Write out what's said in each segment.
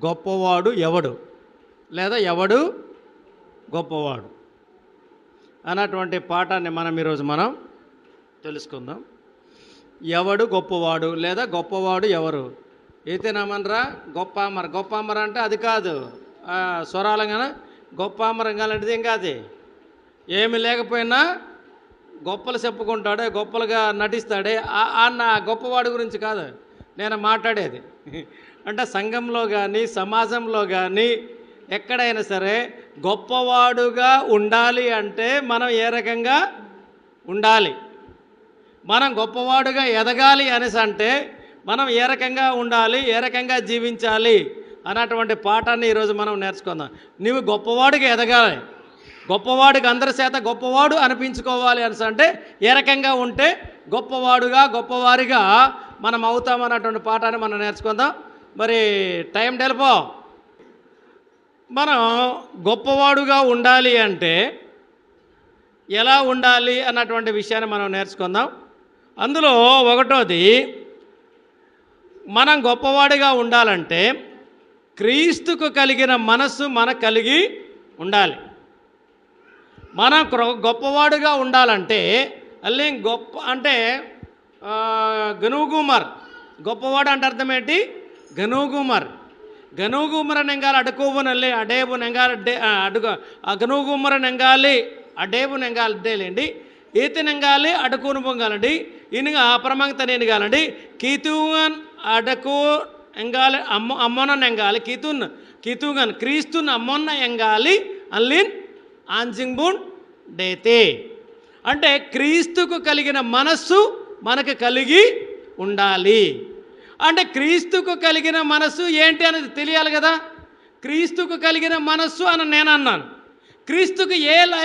గొప్పవాడు ఎవడు, లేదా ఎవడు గొప్పవాడు అన్నటువంటి పాఠాన్ని ఈరోజు మనం తెలుసుకుందాం. ఎవడు గొప్పవాడు లేదా గొప్పవాడు ఎవరు? అయితేనమనరా గొప్పామర అంటే అది కాదు. స్వరాలంగానే గొప్పామరం కాలంటిది ఏం కాదు. ఏమి లేకపోయినా గొప్పలు చెప్పుకుంటాడే, గొప్పలుగా నటిస్తాడే అన్న గొప్పవాడి గురించి కాదు నేను మాట్లాడేది. అంటే సంఘంలో కానీ సమాజంలో కానీ ఎక్కడైనా సరే గొప్పవాడుగా ఉండాలి అంటే మనం ఏ రకంగా ఉండాలి, మనం గొప్పవాడుగా ఎదగాలి అనేసి అంటే మనం ఏ రకంగా ఉండాలి, ఏ రకంగా జీవించాలి అన్నటువంటి పాఠాన్ని ఈరోజు మనం నేర్చుకుందాం. నువ్వు గొప్పవాడిగా ఎదగాలి, గొప్పవాడికి అందరి చేత గొప్పవాడు అనిపించుకోవాలి అనేసి అంటే ఏ రకంగా ఉంటే గొప్పవారిగా మనం అవుతామన్నటువంటి పాఠాన్ని మనం నేర్చుకుందాం. మరి టైం డెలిపో మనం గొప్పవాడుగా ఉండాలి అంటే ఎలా ఉండాలి అన్నటువంటి విషయాన్ని మనం నేర్చుకుందాం. అందులో ఒకటోది, మనం గొప్పవాడిగా ఉండాలంటే క్రీస్తుకు కలిగిన మనస్సు మనకు కలిగి ఉండాలి. మనం గొప్పవాడుగా ఉండాలంటే అల్లి గొప్ప అంటే గనుగుమర్, గొప్పవాడు అంటే అర్థం ఏంటి? గనుగుమర నెంగాలి అడుకోవు నల్లి అడేబు నెంగాలి అడుగు గనుగుమర నెంగాలి అడేబు నెంగాలి అడ్డేలేండి ఈతి నెంగాలి అడుకును పొంగాలండి ఇనుగా అప్రమంగత నేనుగాలండి కీతుగన్ అడకు ఎంగాలి అమ్మొన నెంగాలి కీతుగన్ క్రీస్తున్ అమ్మొన్న ఎంగాలి అల్లిన్ ఆంజింగ్బున్ డేతే. అంటే క్రీస్తుకు కలిగిన మనస్సు మనకు కలిగి ఉండాలి. అంటే క్రీస్తుకు కలిగిన మనస్సు ఏంటి అనేది తెలియాలి కదా. క్రీస్తుకు కలిగిన మనస్సు అని నేను అన్నాను. క్రీస్తుకు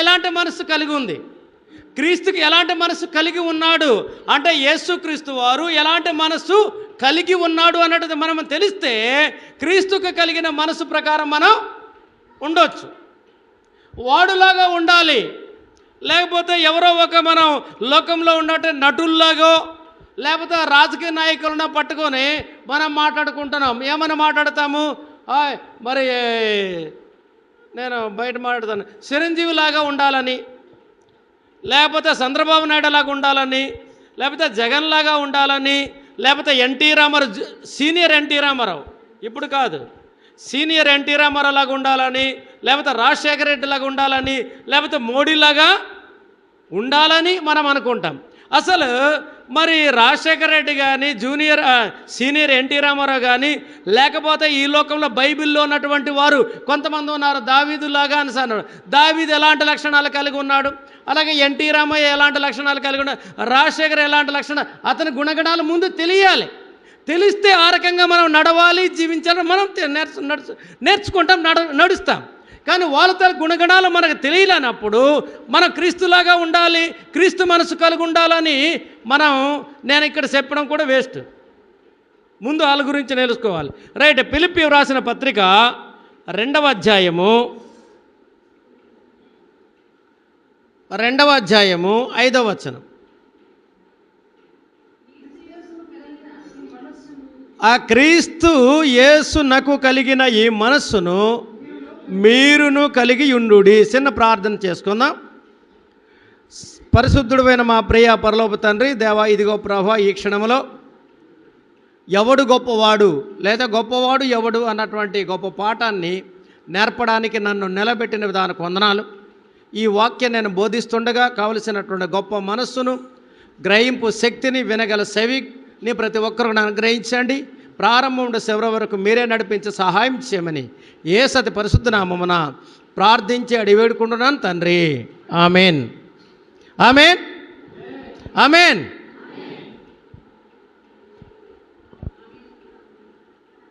ఎలాంటి మనస్సు కలిగి ఉంది, క్రీస్తుకు ఎలాంటి మనస్సు కలిగి ఉన్నాడు అంటే యేసుక్రీస్తు వారు ఎలాంటి మనస్సు కలిగి ఉన్నాడు అన్నది మనం తెలిస్తే క్రీస్తుకు కలిగిన మనస్సు ప్రకారం మనం ఉండొచ్చు. వాడులాగా ఉండాలి, లేకపోతే ఎవరో ఒక మనం లోకంలో ఉన్నట్టు నటుల్లాగో లేకపోతే రాజకీయ నాయకులను పట్టుకొని మనం మాట్లాడుకుంటున్నాం. ఏమని మాట్లాడతాము? మరి నేను బయట మాట్లాడతాను, చిరంజీవిలాగా ఉండాలని, లేకపోతే చంద్రబాబు నాయుడు లాగా ఉండాలని, లేకపోతే జగన్ లాగా ఉండాలని, లేకపోతే NT Rama Rao senior NT Rama Rao ఇప్పుడు కాదు సీనియర్ ఎన్టీ రామారావు లాగా ఉండాలని, లేకపోతే రాజశేఖర రెడ్డి లాగా ఉండాలని, లేకపోతే మోడీలాగా ఉండాలని మనం అనుకుంటాం. అసలు మరి రాజశేఖర రెడ్డి కానీ సీనియర్ ఎన్టీ రామారావు కానీ, లేకపోతే ఈ లోకంలో బైబిల్లో ఉన్నటువంటి వారు కొంతమంది ఉన్నారు, దావీదులాగా అని అన్నాడు. దావీదు ఎలాంటి లక్షణాలు కలిగి ఉన్నాడు, అలాగే ఎన్టీ రామయ్య ఎలాంటి లక్షణాలు కలిగి ఉన్నాడు, రాజశేఖర్ ఎలాంటి లక్షణాలు, అతని గుణగణాలు ముందు తెలియాలి. తెలిస్తే ఆ రకంగా మనం నడవాలి, జీవించాలి, మనం నేర్చుకుంటాం, నడుస్తాం. కానీ వాళ్ళ గుణగణాలు మనకు తెలియలేనప్పుడు మనం క్రీస్తులాగా ఉండాలి, క్రీస్తు మనసు కలిగి ఉండాలని నేను ఇక్కడ చెప్పడం కూడా వేస్ట్. ముందు వాళ్ళ గురించి తెలుసుకోవాలి. రైట్. ఫిలిప్పీ రాసిన పత్రిక 2వ అధ్యాయము 5వ వచనం. ఆ క్రీస్తు యేసునకు కలిగిన ఈ మనస్సును మీరును కలిగి ఉండుడి. చిన్న ప్రార్థన చేసుకుందాం. పరిశుద్ధుడైన మా ప్రియ పరలోక తండ్రి, దేవా, ఇదిగో ప్రభువా, ఈ క్షణంలో ఎవడు గొప్పవాడు లేదా గొప్పవాడు ఎవడు అన్నటువంటి గొప్ప పాఠాన్ని నేర్పడానికి నన్ను నిలబెట్టిన విధానికి వందనాలు. ఈ వాక్యం నేను బోధిస్తుండగా కావలసినటువంటి గొప్ప మనస్సును, గ్రహింపు శక్తిని, వినగల చెవిని ప్రతి ఒక్కరికి అనుగ్రహించండి. ప్రారంభం నుండి చివరి వరకు మీరే నడిపించి సహాయం చేయమని యేసు పరిశుద్ధ నామమున ప్రార్థించి అడిగి వేడుకుంటున్నాను తండ్రి. Amen, amen, amen.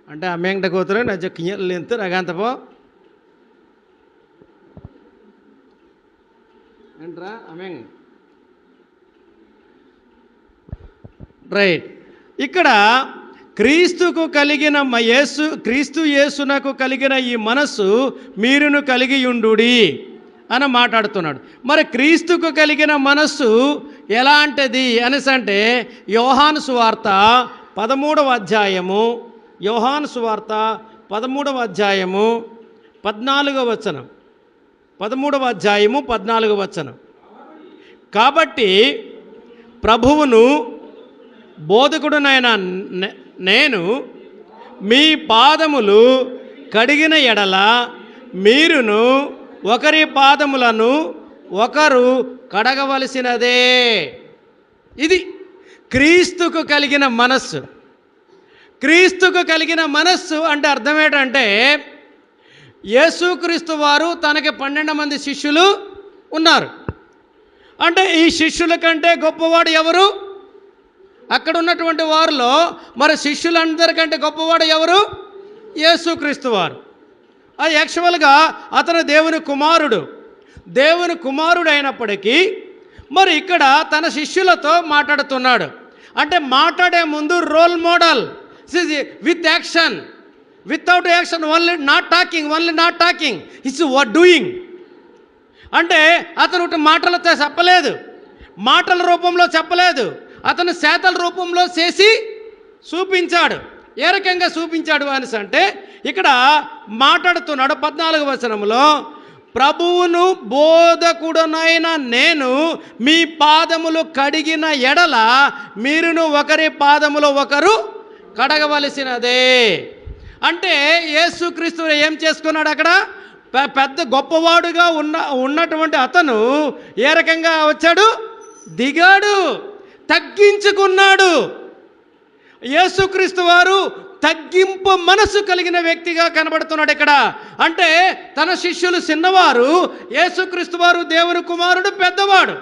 అంటే అమ్మేంట కూతురు నా కింత రగాంతపో ఏంట్రా అమేంగ్. రైట్. ఇక్కడ క్రీస్తు యేసునకు కలిగిన ఈ మనస్సు మీరును కలిగి ఉండుడి అని మాట్లాడుతున్నాడు. మరి క్రీస్తుకు కలిగిన మనస్సు ఎలాంటిది అనేసి అంటే యోహాను సువార్త 13వ అధ్యాయము, యోహాను సువార్త 13వ అధ్యాయము 14వ వచనం. 13వ అధ్యాయము 14వ వచనం. కాబట్టి ప్రభువును బోధకుడునైన నేను మీ పాదములు కడిగిన ఎడల మీరును ఒకరి పాదములను ఒకరు కడగవలసినదే. ఇది క్రీస్తుకు కలిగిన మనస్సు. క్రీస్తుకు కలిగిన మనస్సు అంటే అర్థం ఏంటంటే, యేసుక్రీస్తు వారు తనకి 12 మంది శిష్యులు ఉన్నారు. అంటే ఈ శిష్యుల కంటే గొప్పవాడు ఎవరు? అక్కడ ఉన్నటువంటి వారిలో మరి శిష్యులందరికంటే గొప్పవాడు ఎవరు? యేసుక్రీస్తు వారు. అది యాక్చువల్గా అతను దేవుని కుమారుడు. దేవుని కుమారుడు అయినప్పటికీ మరి ఇక్కడ తన శిష్యులతో మాట్లాడుతున్నాడు. అంటే మాట్లాడే ముందు role model with action, without action, only not talking it's doing. అంటే అతను మాటలతో చెప్పలేదు, మాటల రూపంలో చెప్పలేదు, అతను చేతల రూపంలో చేసి చూపించాడు. ఏ రకంగా చూపించాడు అనేసి అంటే ఇక్కడ మాట్లాడుతున్నాడు 14వ వచనంలో, ప్రభువును బోధకుడనైన నేను మీ పాదములు కడిగిన ఎడల మీరును ఒకరి పాదములు ఒకరు కడగవలసినదే. అంటే యేసుక్రీస్తు ఏం చేసుకున్నాడు? అక్కడ పెద్ద గొప్పవాడుగా ఉన్నటువంటి అతను ఏ రకంగా వచ్చాడు? దిగాడు, తగ్గించుకున్నాడు. యేసుక్రీస్తు వారు తగ్గింపు మనసు కలిగిన వ్యక్తిగా కనబడుతున్నాడు ఇక్కడ. అంటే తన శిష్యులు చిన్నవారు, యేసుక్రీస్తు వారు దేవుని కుమారుడు పెద్దవాడు.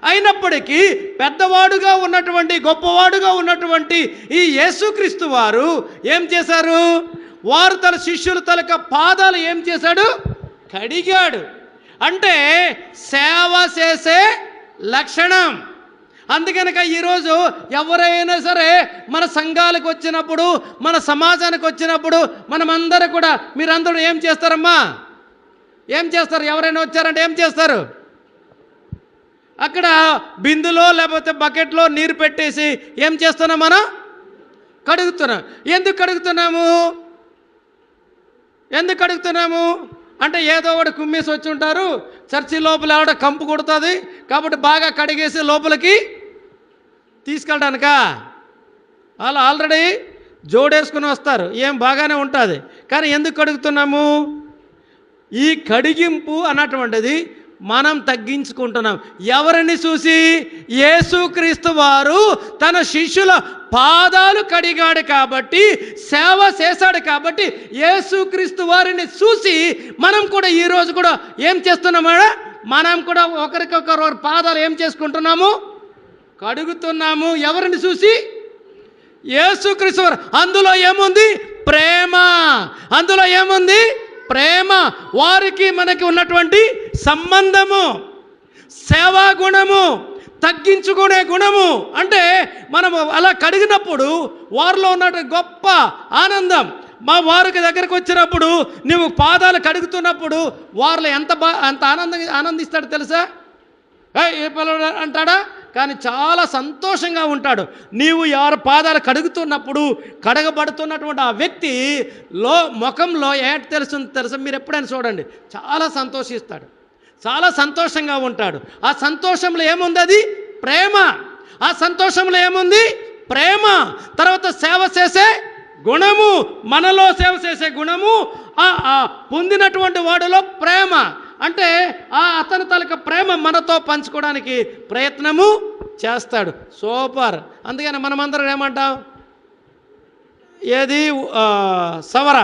అయినప్పటికీ పెద్దవాడుగా ఉన్నటువంటి గొప్పవాడుగా ఉన్నటువంటి ఈ యేసుక్రీస్తు వారు ఏం చేశారు? వారు తన శిష్యులు తలక పాదాలు ఏం చేశాడు? కడిగాడు. అంటే సేవ చేసే లక్షణం. అందుకనక ఈరోజు ఎవరైనా సరే మన సంఘాలకు వచ్చినప్పుడు, మన సమాజానికి వచ్చినప్పుడు మనమందరూ కూడా, మీరందరూ ఏం చేస్తారమ్మా? ఏం చేస్తారు? ఎవరైనా వచ్చారంటే ఏం చేస్తారు? అక్కడ బిందులో లేకపోతే బకెట్లో నీరు పెట్టేసి ఏం చేస్తున్నాం? మనం కడుగుతున్నాం. ఎందుకు కడుగుతున్నాము అంటే ఏదో ఒకటి కుమ్మేసి వచ్చి ఉంటారు, చర్చి లోపల ఎవడ కంపు కొడుతుంది కాబట్టి బాగా కడిగేసి లోపలికి తీసుకెళ్ళడానిక? వాళ్ళు ఆల్రెడీ జోడేసుకుని వస్తారు, ఏం బాగానే ఉంటుంది. కానీ ఎందుకు కడుగుతున్నాము? ఈ కడిగింపు అన్నటువంటిది మనం తగ్గించుకుంటున్నాం. ఎవరిని చూసి? యేసుక్రీస్తు వారు తన శిష్యుల పాదాలు కడిగాడు కాబట్టి, సేవ చేశాడు కాబట్టి, యేసుక్రీస్తు వారిని చూసి మనం కూడా ఈరోజు కూడా ఏం చేస్తున్నామా? మనం కూడా ఒకరికొకరు పాదాలు ఏం చేసుకుంటున్నాము? కడుగుతున్నాము. ఎవరిని చూసి? యేసుక్రీస్తు వారు. అందులో ఏముంది? ప్రేమ. అందులో ఏముంది? ప్రేమ. వారికి మనకి ఉన్నటువంటి సంబంధము, సేవా గుణము, తగ్గించుకునే గుణము. అంటే మనము అలా కడిగినప్పుడు వారిలో ఉన్న గొప్ప ఆనందం, మా వారికి దగ్గరకు వచ్చినప్పుడు నువ్వు పాదాలు కడుగుతున్నప్పుడు వారిలో ఎంత ఆనందిస్తాడు తెలుసా? ఏ పిల్లడు అంటాడా? కానీ చాలా సంతోషంగా ఉంటాడు. నీవు ఎవరి పాదాలు కడుగుతున్నప్పుడు కడగబడుతున్నటువంటి ఆ వ్యక్తి ముఖంలో ఏంటి తెలుసా? మీరు ఎప్పుడైనా చూడండి, చాలా సంతోషిస్తాడు, చాలా సంతోషంగా ఉంటాడు. ఆ సంతోషంలో ఏముంది? అది ప్రేమ. ఆ సంతోషంలో ఏముంది? ప్రేమ. తర్వాత సేవ చేసే గుణము, మనలో సేవ చేసే గుణము, పొందినటువంటి వాడిలో ప్రేమ. అంటే అతని తలక ప్రేమ మనతో పంచుకోవడానికి ప్రయత్నము చేస్తాడు. సూపర్. అందుకని మనమందరం ఏమంటాం? ఏది సవర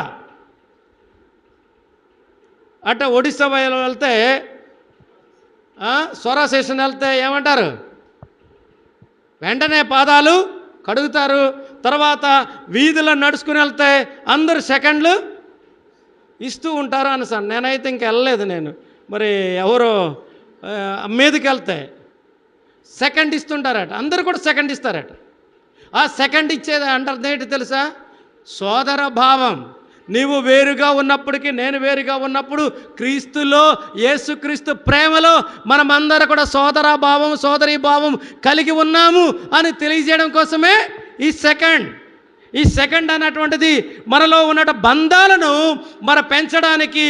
అంటే ఒడిస్సా వెళ్తే, స్వర స్టేషన్ వెళ్తే ఏమంటారు? వెంటనే పాదాలు కడుగుతారు. తర్వాత వీధిలో నడుచుకుని వెళ్తే అందరు సెకండ్లు ఇస్తూ ఉంటారు అనుసాను. నేనైతే ఇంక వెళ్ళలేదు. నేను మరి ఎవరో మీదకి వెళ్తే సెకండ్ ఇస్తుంటారట, అందరు కూడా సెకండ్ ఇస్తారట. ఆ సెకండ్ ఇచ్చేది అంటారు ఏంటి తెలుసా? సోదర భావం. నీవు వేరుగా ఉన్నప్పటికీ నేను వేరుగా ఉన్నప్పుడు క్రీస్తులో, యేసుక్రీస్తు ప్రేమలో మనమందరం కూడా సోదర భావం, సోదరీ భావం కలిగి ఉన్నాము అని తెలియజేయడం కోసమే ఈ సెకండ్. ఈ సెకండ్ అన్నటువంటిది మనలో ఉన్న బంధాలను పెంచడానికి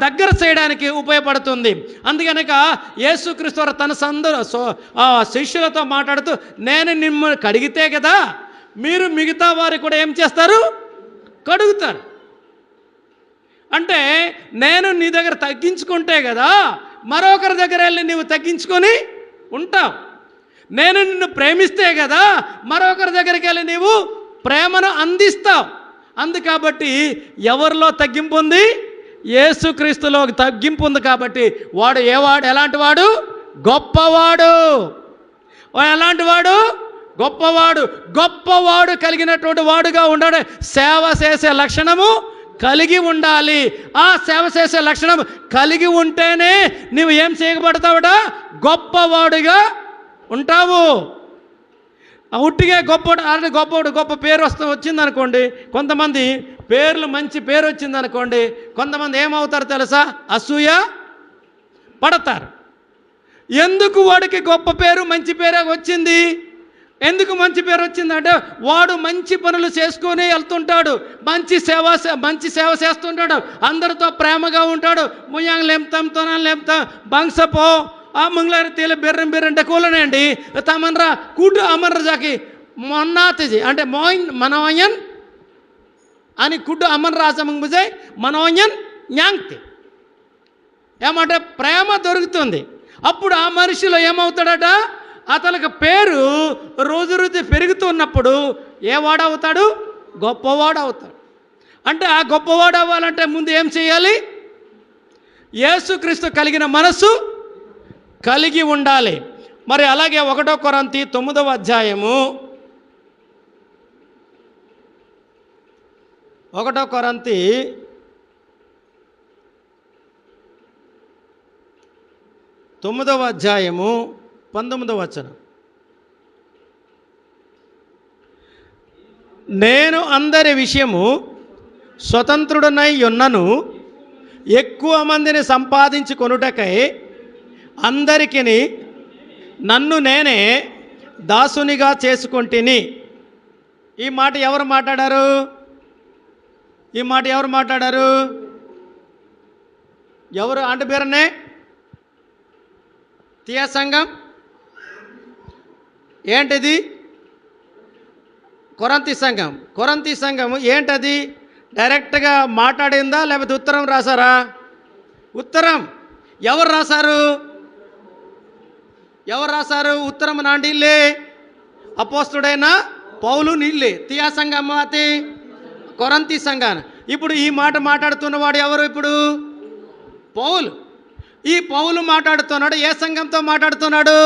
దగ్గర చేయడానికి ఉపయోగపడుతుంది. అందుకనక యేసుక్రీస్తు వారు తన శిష్యులతో మాట్లాడుతూ, నేను మిమ్మల్ని కడిగితే కదా మీరు మిగతా వారు కూడా ఏం చేస్తారు, కడుగుతారు. అంటే నేను నీ దగ్గర తగ్గించుకుంటే కదా మరొకరి దగ్గర వెళ్ళి నీవు తగ్గించుకొని ఉంటావు. నేను నిన్ను ప్రేమిస్తే కదా మరొకరి దగ్గరికి వెళ్ళి నీవు ప్రేమను అందిస్తావు. కాబట్టి ఎవరిలో తగ్గింపు ఉంది, యేసుక్రీస్తులో తగ్గింపు ఉంది. కాబట్టి వాడు ఎలాంటి వాడు, గొప్పవాడు. ఎలాంటి వాడు, గొప్పవాడు. గొప్పవాడు కలిగినటువంటి వాడుగా ఉండాలి. సేవ చేసే లక్షణము కలిగి ఉండాలి. ఆ సేవ చేసే లక్షణం కలిగి ఉంటేనే నువ్వు ఏం చేయబడతావుట, గొప్పవాడుగా ఉంటావు. ఉట్టిగా గొప్పవాడు గొప్ప పేరు వచ్చిందనుకోండి, కొంతమంది పేర్లు మంచి పేరు వచ్చిందనుకోండి, కొంతమంది ఏమవుతారు తెలుసా, అసూయ పడతారు. ఎందుకు వాడికి గొప్ప పేరు మంచి పేరే వచ్చింది, ఎందుకు మంచి పేరు వచ్చిందంటే వాడు మంచి పనులు చేసుకొని వెళ్తుంటాడు, మంచి సేవ చేస్తుంటాడు, అందరితో ప్రేమగా ఉంటాడు. ముయ్యాంగ్ లేపుతాం, తొనాలు లేపుతాం, బంగ్సపో ఆ మంగళారి తేలి బెర్రంటే కూలనేండి తమన్రా కూటు అమర్ర జాకి మొన్నాతిజీ అంటే మనోయన్ అని కుడ్డు అమన్ రాజమంగ్ బుజాయ్ మనోయన్ జ్ఞాంక్తి ఏమంటే ప్రేమ దొరుకుతుంది. అప్పుడు ఆ మనిషిలో ఏమవుతాడట, అతనికి పేరు రోజు పెరుగుతున్నప్పుడు ఏ వాడవుతాడు, గొప్పవాడు అవుతాడు. అంటే ఆ గొప్పవాడు అవ్వాలంటే ముందు ఏం చేయాలి, యేసుక్రీస్తు కలిగిన మనసు కలిగి ఉండాలి. మరి అలాగే 1 కొరింథీ 9వ అధ్యాయము 1 కొరింథీ 9వ అధ్యాయము 19వ వచనం, నేను అందరి విషయము స్వతంత్రుడనై ఉన్నను, ఎక్కువ మందిని సంపాదించుకొనుటకై అందరికీ నన్ను నేనే దాసునిగా చేసుకొంటిని. ఈ మాట ఎవరు మాట్లాడారు, ఈ మాట ఎవరు మాట్లాడారు, ఎవరు అంటే పేరనే తీయ సంఘం ఏంటిది, కొరంతి సంఘం ఏంటది, డైరెక్ట్గా మాట్లాడిందా లేకపోతే ఉత్తరం రాశారా, ఉత్తరం. ఎవరు రాశారు ఉత్తరం నాండిల్లే, అపోస్తుడైన పౌలు నీళ్ళే తీయ సంఘం అతి కొరంతి సంఘాన్ని. ఇప్పుడు ఈ మాట మాట్లాడుతున్నవాడు ఎవరు, ఇప్పుడు పౌలు. ఈ పౌలు మాట్లాడుతున్నాడు, ఏ సంఘంతో మాట్లాడుతున్నాడు,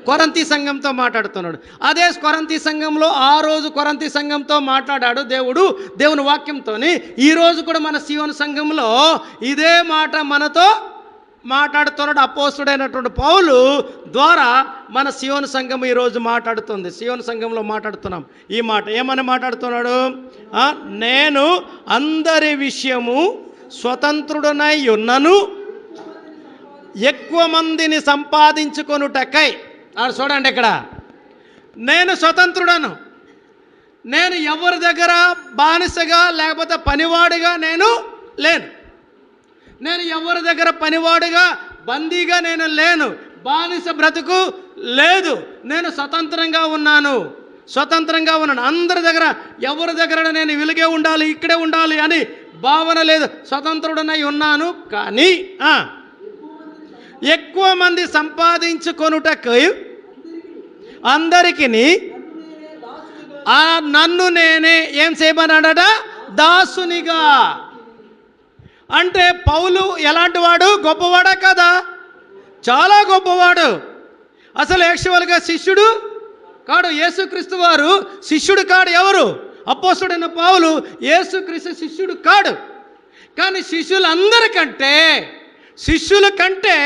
కొరంతి సంఘంతో మాట్లాడుతున్నాడు. అదే కొరంతి సంఘంలో ఆ రోజు కొరంతి సంఘంతో మాట్లాడాడు దేవుని వాక్యంతో. ఈరోజు కూడా మన సియోను సంఘంలో ఇదే మాట మనతో మాట్లాడుతున్నాడు. అపోస్తుడైనటువంటి పౌలు ద్వారా మన సియోను సంఘం ఈరోజు మాట్లాడుతుంది. సియోను సంఘంలో మాట్లాడుతున్నాం. ఈ మాట ఏమని మాట్లాడుతున్నాడు, నేను అందరి విషయము స్వతంత్రుడనై ఉన్నను, ఎక్కువ మందిని సంపాదించుకొనుటకై. చూడండి ఇక్కడ, నేను స్వతంత్రుడను, నేను ఎవరి దగ్గర బానిసగా లేకపోతే పనివాడిగా నేను లేను, నేను ఎవరి దగ్గర పనివాడిగా బందీగా నేను లేను, బానిస బ్రతుకు లేదు, నేను స్వతంత్రంగా ఉన్నాను. అందరి దగ్గర ఎవరి దగ్గర నేను వెలుగే ఉండాలి, ఇక్కడే ఉండాలి అని భావన లేదు, స్వతంత్రుడనై ఉన్నాను. కానీ ఎక్కువ మంది సంపాదించుకొనుటకు అందరికీ నన్ను నేనే ఏం చేయమన్నాడట, దాసునిగా. అంటే పౌలు ఎలాంటి వాడు, గొప్పవాడా కదా, చాలా గొప్పవాడు. అసలు యాక్చువల్గా శిష్యుడు కాడు, యేసుక్రీస్తు వారు శిష్యుడు కాడు. ఎవరు, అపోస్తలుడైన పౌలు యేసుక్రీస్తు శిష్యుడు కాడు. కానీ శిష్యుల కంటే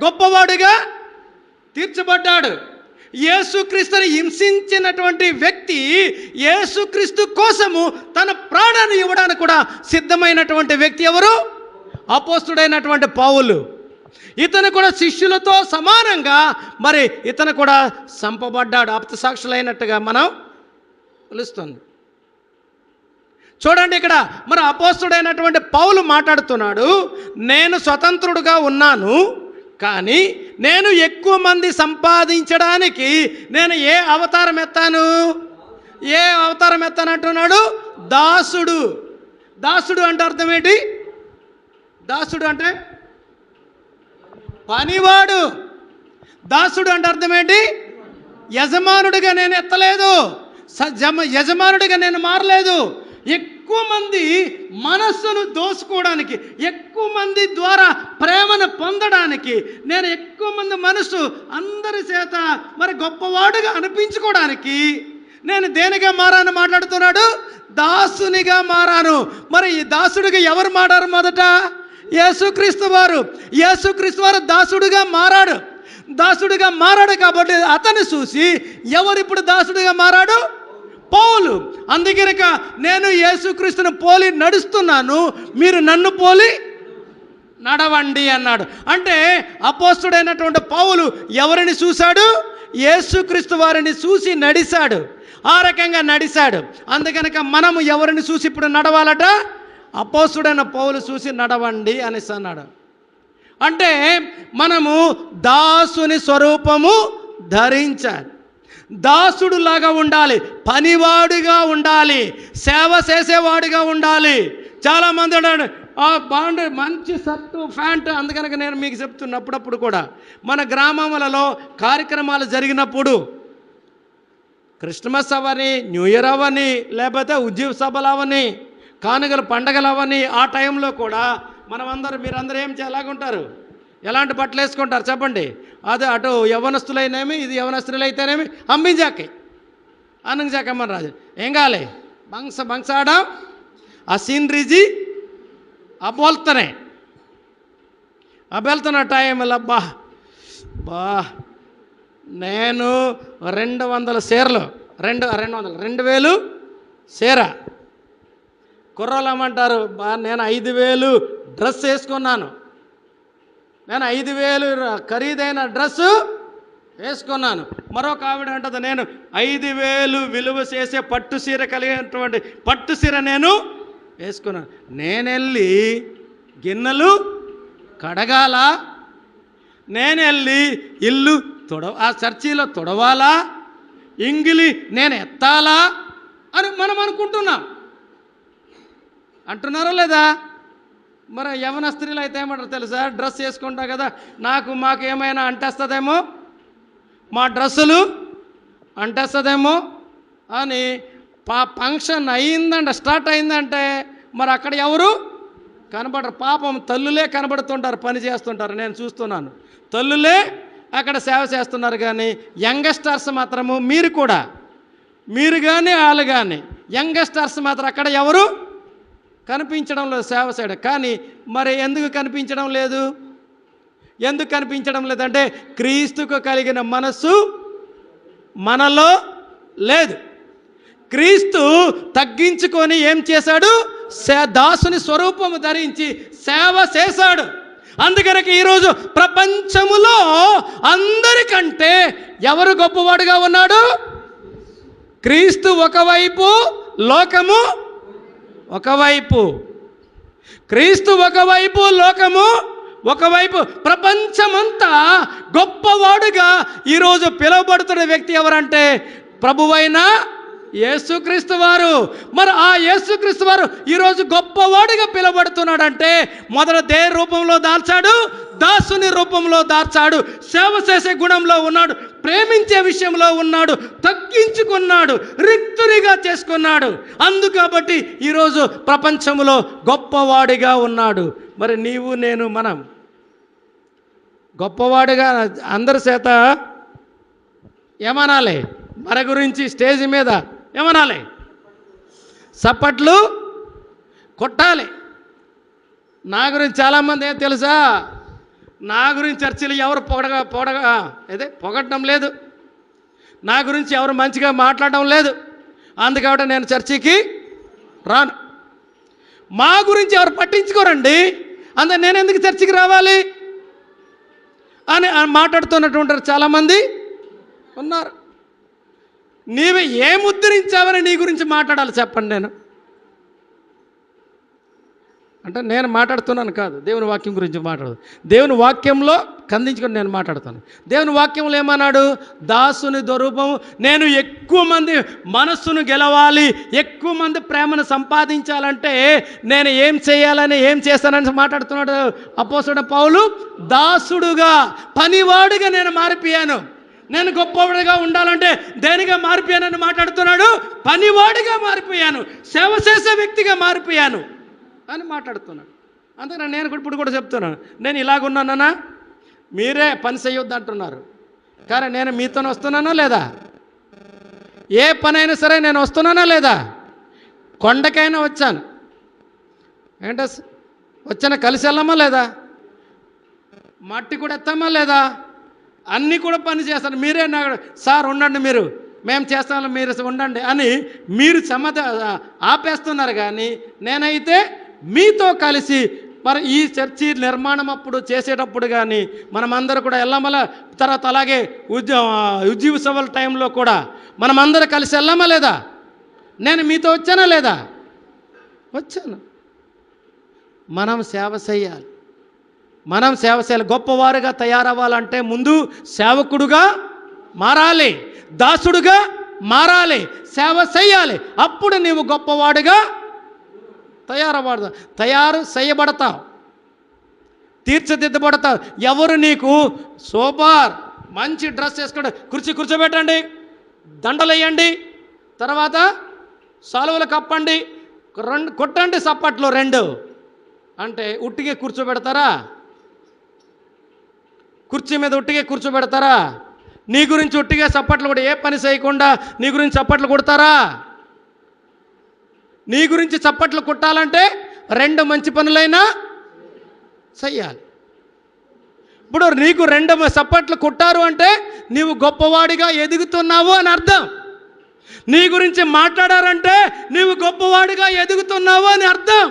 గొప్పవాడుగా తీర్చబడ్డాడు. యేసుక్రీస్తుని హింసించినటువంటి వ్యక్తి యేసుక్రీస్తు కోసము తన ప్రాణాన్ని ఇవ్వడానికి కూడా సిద్ధమైనటువంటి వ్యక్తి ఎవరు, అపోస్తలుడైనటువంటి పౌలు. ఇతను కూడా శిష్యులతో సమానంగా మరి ఇతను కూడా చంపబడ్డాడు, అప్తసాక్షులైనట్టుగా మనం పిలుస్తుంది. చూడండి ఇక్కడ మరి అపోస్తుడైనటువంటి పౌలు మాట్లాడుతున్నాడు, నేను స్వతంత్రుడుగా ఉన్నాను, కానీ నేను ఎక్కువ మంది సంపాదించడానికి నేను ఏ అవతారం ఎత్తాను అంటున్నాడు? దాసుడు. దాసుడు అంటే అర్థం ఏంటి? దాసుడు అంటే పనివాడు. దాసుడు అంటే అర్థం ఏంటి? యజమానుడిగా నేను ఎత్తలేదు, యజమానుడిగా నేను మారలేదు. ఎక్కువ మంది మనస్సును దోసుకోవడానికి, ఎక్కువ మంది ద్వారా ప్రేమను పొందడానికి, నేను ఎక్కువ మంది మనస్సు అందరి చేత మరి గొప్పవాడుగా అనిపించుకోవడానికి నేను దేనిగా మారాను మాట్లాడుతున్నాడు? దాసునిగా మారాను. మరి ఈ దాసుడిగా ఎవరు మారారు? మొదట యేసుక్రీస్తు వారు. యేసుక్రీస్తు వారు దాసుడిగా మారాడు. దాసుడిగా మారాడు కాబట్టి అతన్ని చూసి ఎవరు ఇప్పుడు దాసుడిగా మారాడు? పౌలు. అందుకనక నేను యేసుక్రీస్తుని పోలి నడుస్తున్నాను, మీరు నన్ను పోలి నడవండి అన్నాడు. అంటే అపోస్తుడైనటువంటి పౌలు ఎవరిని చూశాడు? యేసుక్రీస్తు వారిని చూసి నడిచాడు. ఆ రకంగా నడిచాడు. అందుకనక మనము ఎవరిని చూసి ఇప్పుడు నడవాలట? అపోస్తుడైన పౌలు చూసి నడవండి అనేసి అన్నాడు. అంటే మనము దాసుని స్వరూపము ధరించాలి, దాసుడులాగా ఉండాలి, పనివాడిగా ఉండాలి, సేవ చేసేవాడిగా ఉండాలి. చాలామంది అన్నాడు బాగుండే మంచి షర్టు ప్యాంటు. అందుకనక నేను మీకు చెప్తున్నప్పుడప్పుడు కూడా మన గ్రామములలో కార్యక్రమాలు జరిగినప్పుడు, క్రిస్మస్ అవని, న్యూ ఇయర్ అవని, లేకపోతే ఉద్యోగ సభలు అవని, కానుకలు పండగలు అవని, ఆ టైంలో కూడా మనమందరూ మీరందరూ ఏం ఎలాగుంటారు? ఎలాంటి బట్టలు వేసుకుంటారు చెప్పండి? అదే అటు యవనస్తులైనేమి, ఇది యవనస్తులైతేనేమి అమ్మించాకే అన్నంచాకమ్మని రాజు ఏం కాలే బంగ్సాడా ఆ సీనరీజీ అబోల్తనే అబెళ్తున్న టైంలో బా నేను 200 చీరలు 2000 చీర కుర్రోళ్ళు ఏమంటారు? నేను 5000 డ్రెస్ వేసుకున్నాను, నేను 5000 ఖరీదైన డ్రెస్సు వేసుకున్నాను. మరొక ఆవిడ అంటుంది, నేను 5000 విలువ చేసే పట్టు చీర కలిగినటువంటి పట్టు చీర నేను వేసుకున్నాను. నేను వెళ్ళి గిన్నెలు కడగాల, నేను వెళ్ళి ఇల్లు ఆ చర్చిలో తుడవాలా, ఇంగిలి నేను ఎత్తాలా అని మనం అనుకుంటున్నాం. అంటున్నారా లేదా? మరి యవన స్త్రీలు అయితే ఏమంటారు తెలుసా? డ్రెస్ వేసుకుంటా కదా, మాకు ఏమైనా అంటేస్తుందేమో, మా డ్రెస్సులు అంటేస్తుందేమో అని ఫంక్షన్ స్టార్ట్ అయిందంటే మరి అక్కడ ఎవరు కనబడరు. పాపం తల్లులే కనబడుతుంటారు, పని చేస్తుంటారు. నేను చూస్తున్నాను, తల్లులే అక్కడ సేవ చేస్తున్నారు. కానీ యంగస్టర్స్ మాత్రము మీరు కానీ వాళ్ళు కానీ యంగస్టర్స్ మాత్రం అక్కడ ఎవరు కనిపించడం లేదు సేవ చేయడం. కానీ మరి ఎందుకు కనిపించడం లేదు? ఎందుకు కనిపించడం లేదంటే క్రీస్తుకు కలిగిన మనస్సు మనలో లేదు. క్రీస్తు తగ్గించుకొని ఏం చేశాడు? దాసుని స్వరూపము ధరించి సేవ చేశాడు. అందుకనక ఈరోజు ప్రపంచములో అందరికంటే ఎవరు గొప్పవాడుగా ఉన్నాడు? క్రీస్తు ఒకవైపు, లోకము ఒకవైపు. క్రీస్తు ఒకవైపు, లోకము ఒకవైపు. ప్రపంచమంతా గొప్పవాడుగా ఈరోజు పిలువబడుతున్న వ్యక్తి ఎవరంటే ప్రభువైన యేసుక్రీస్తు వారు. మరి ఆ యేసుక్రీస్తు వారు ఈరోజు గొప్పవాడిగా పిలువబడుతున్నాడంటే మొదట దేని రూపంలో దాల్చాడు? దాసుని రూపంలో దాల్చాడు. సేవ చేసే గుణంలో ఉన్నాడు, ప్రేమించే విషయంలో ఉన్నాడు, తగ్గించుకున్నాడు, రిక్తునిగా చేసుకున్నాడు. అందుకబట్టి ఈరోజు ప్రపంచంలో గొప్పవాడిగా ఉన్నాడు. మరి నీవు నేను మనం గొప్పవాడిగా అందరి చేత ఏమనాలి? మన గురించి స్టేజ్ మీద ఏమనాలి? చప్పట్లు కొట్టాలి. నా గురించి చాలామంది ఏం తెలుసా? నా గురించి చర్చిలు ఎవరు పొగడడం లేదు, నా గురించి ఎవరు మంచిగా మాట్లాడడం లేదు, అందుకబట్టి నేను చర్చికి రాను. మా గురించి ఎవరు పట్టించుకోరండి, అందుకే నేను ఎందుకు చర్చికి రావాలి అని మాట్లాడుతున్నటువంటి చాలామంది ఉన్నారు. నీవు ఏం ఉద్ధరించావని నీ గురించి మాట్లాడాలి చెప్పండి. నేను అంటే నేను మాట్లాడుతున్నాను కాదు, దేవుని వాక్యం గురించి మాట్లాడదు. దేవుని వాక్యంలో ఖండించుకొని నేను మాట్లాడుతాను. దేవుని వాక్యంలో ఏమన్నాడు? దాసుని దొరూపము, నేను ఎక్కువ మంది మనస్సును గెలవాలి, ఎక్కువ మంది ప్రేమను సంపాదించాలంటే నేను ఏం చేయాలని, ఏం చేస్తానని మాట్లాడుతున్నాడు అపోస్తలుడైన పౌలు. దాసుడుగా, పనివాడుగా నేను మారిపోయాను. నేను గొప్పవాడిగా ఉండాలంటే దేనిగా మారిపోయానని మాట్లాడుతున్నాడు. పనివాడిగా మారిపోయాను, సేవ చేసే వ్యక్తిగా మారిపోయాను అని మాట్లాడుతున్నాడు. అందుకని నేను ఇప్పుడు కూడా చెప్తున్నాను, నేను ఇలాగున్నానా? మీరే పని చేయొద్దు అంటున్నారు, కానీ నేను మీతో వస్తున్నానా లేదా? ఏ పని అయినా సరే నేను వస్తున్నానా లేదా? కొండకైనా వచ్చాను, ఏంటో వచ్చాను, కలిసి వెళ్ళామా లేదా? మట్టి కూడా ఎత్తామా లేదా? అన్నీ కూడా పని చేస్తాను. మీరే నాకు సార్ ఉండండి, మేము చేస్తాము, మీరు ఉండండి అని మీరు ఆపేస్తున్నారు. కానీ నేనైతే మీతో కలిసి మరి ఈ చర్చి నిర్మాణం అప్పుడు చేసేటప్పుడు కానీ మనమందరూ కూడా వెళ్ళామలా, తర్వాత అలాగే ఉద్యోగ సభల టైంలో కూడా మనమందరూ కలిసి వెళ్ళామా లేదా? నేను మీతో వచ్చానా లేదా? వచ్చాను. మనం సేవ చేయాలి, మనం సేవ చేయాలి. గొప్పవారుగా తయారవ్వాలంటే ముందు సేవకుడుగా మారాలి, దాసుడుగా మారాలి, సేవ చేయాలి. అప్పుడు నీవు గొప్పవాడుగా తయారు చేయబడతావు, తీర్చిదిద్దబడతావు. ఎవరు నీకు సూపర్ మంచి డ్రెస్ వేసుకోండి, కూర్చోబెట్టండి, దండలు వేయండి, తర్వాత సాలువలు కప్పండి, కొట్టండి చప్పట్లు 2 అంటే ఉట్టిగా కూర్చోబెడతారా? కుర్చీ మీద ఉట్టిగా కూర్చోబెడతారా? నీ గురించి ఉట్టిగా చప్పట్లు కూడా, ఏ పని చేయకుండా నీ గురించి చప్పట్లు కొడతారా? నీ గురించి చప్పట్లు కొట్టాలంటే 2 మంచి పనులైనా చెయ్యాలి. ఇప్పుడు నీకు 2 చప్పట్లు కొట్టారు అంటే నీవు గొప్పవాడిగా ఎదుగుతున్నావు అని అర్థం. నీ గురించి మాట్లాడారంటే నీవు గొప్పవాడిగా ఎదుగుతున్నావు అని అర్థం.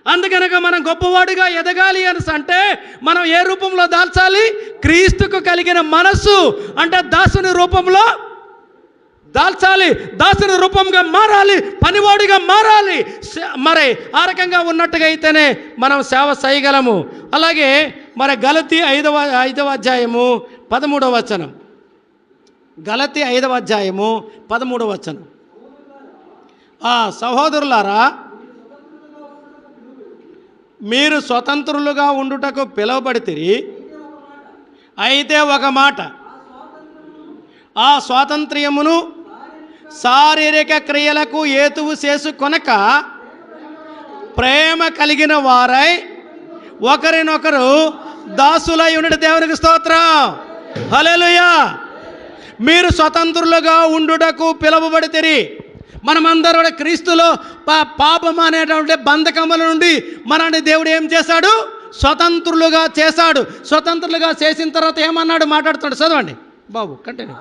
అందుకనక మనం గొప్పవాడిగా ఎదగాలి అని అంటే మనం ఏ రూపంలో దాల్చాలి? క్రీస్తుకు కలిగిన మనస్సు అంటే దాసుని రూపంలో దాల్చాలి, దాసుని రూపంగా మారాలి, పనివాడిగా మారాలి. మరి ఆ రకంగా ఉన్నట్టుగా అయితేనే మనం సేవ చేయగలము. అలాగే మరి గలతీ 5వ అధ్యాయము 13వ వచనం, గలతీ 5వ అధ్యాయము 13వ వచనం. సహోదరులారా, మీరు స్వతంత్రులుగా ఉండుటకు పిలువబడితిరి, అయితే ఒక మాట, ఆ స్వాతంత్ర్యమును శారీరక క్రియలకు హేతువు చేసుకొనక ప్రేమ కలిగిన వారై ఒకరినొకరు దాసులై ఉండుట. దేవునికి స్తోత్రం, హల్లెలూయా. మీరు స్వతంత్రులుగా ఉండుటకు పిలువబడితిరి. మనమందరూ కూడా క్రీస్తులో పాపం అనేటువంటి బంధకముల నుండి మనల్ని దేవుడు ఏం చేశాడు? స్వతంత్రులుగా చేశాడు. స్వతంత్రులుగా చేసిన తర్వాత ఏమన్నాడు? మాట్లాడుతాడు, చదవండి బాబు, కంటిన్యూ.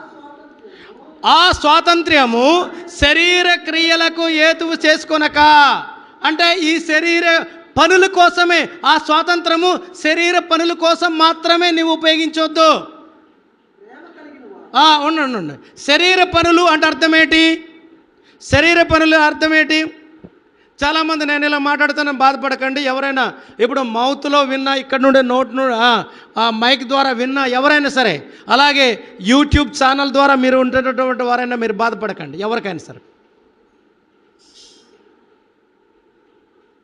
ఆ స్వాతంత్ర్యము శరీర క్రియలకు హేతువు చేసుకొనక, అంటే ఈ శరీర పనుల కోసమే, ఆ స్వాతంత్రము శరీర పనుల కోసం మాత్రమే నీవు ఉపయోగించవద్దు. ఉండండి. శరీర పనులు అంటే అర్థం ఏంటి? శరీర పనులు అర్థం ఏంటి? చాలామంది నేను ఇలా మాట్లాడుతాను, బాధపడకండి. ఎవరైనా ఇప్పుడు మౌత్లో విన్నా, ఇక్కడ నుండి నోట్ నుండి మైక్ ద్వారా విన్నా ఎవరైనా సరే, అలాగే యూట్యూబ్ ఛానల్ ద్వారా మీరు ఉంటున్నటువంటి వారైనా మీరు బాధపడకండి, ఎవరికైనా సరే.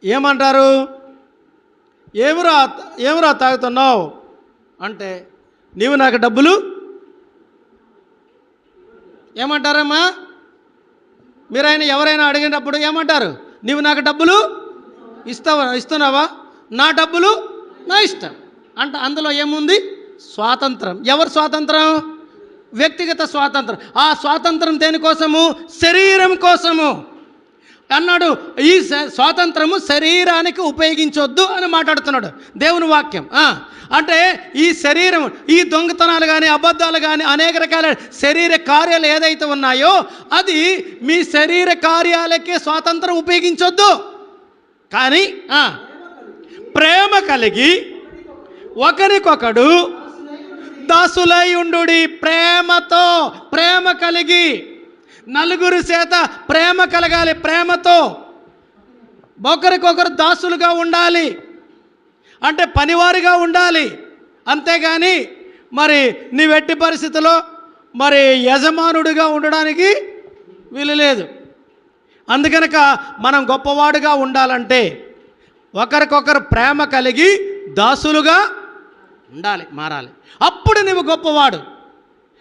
ఏమంటారు? ఏమిరా తాగుతున్నావు అంటే, నీవు నాకు డబ్బులు ఏమంటారమ్మా? మీరైనా ఎవరైనా అడిగినప్పుడు ఏమంటారు? నీవు నాకు డబ్బులు ఇస్తున్నావా? నా డబ్బులు నా ఇష్టం అంటే అందులో ఏముంది? స్వాతంత్రం. ఎవరు స్వాతంత్రం? వ్యక్తిగత స్వాతంత్రం. ఆ స్వాతంత్రం దేనికోసము? శరీరం కోసము అన్నాడు. ఈ స్వాతంత్రము శరీరానికి ఉపయోగించొద్దు అని మాట్లాడుతున్నాడు దేవుని వాక్యం. అంటే ఈ శరీరం, ఈ దొంగతనాలు కానీ, అబద్ధాలు కానీ, అనేక రకాల శరీర కార్యాలు ఏదైతే ఉన్నాయో అది మీ శరీర కార్యాలకే స్వాతంత్రం ఉపయోగించొద్దు. కానీ ప్రేమ కలిగి ఒకరికొకడు దాసులై ఉండు. ప్రేమతో, ప్రేమ కలిగి, నలుగురి చేత ప్రేమ కలగాలి. ప్రేమతో ఒకరికొకరు దాసులుగా ఉండాలి, అంటే పనివారిగా ఉండాలి. అంతేగాని మరి నీ వెట్టి పరిస్థితిలో మరి యజమానుడిగా ఉండడానికి వీలు లేదు. అందుకనక మనం గొప్పవాడుగా ఉండాలంటే ఒకరికొకరు ప్రేమ కలిగి దాసులుగా ఉండాలి, మారాలి. అప్పుడు నువ్వు గొప్పవాడు.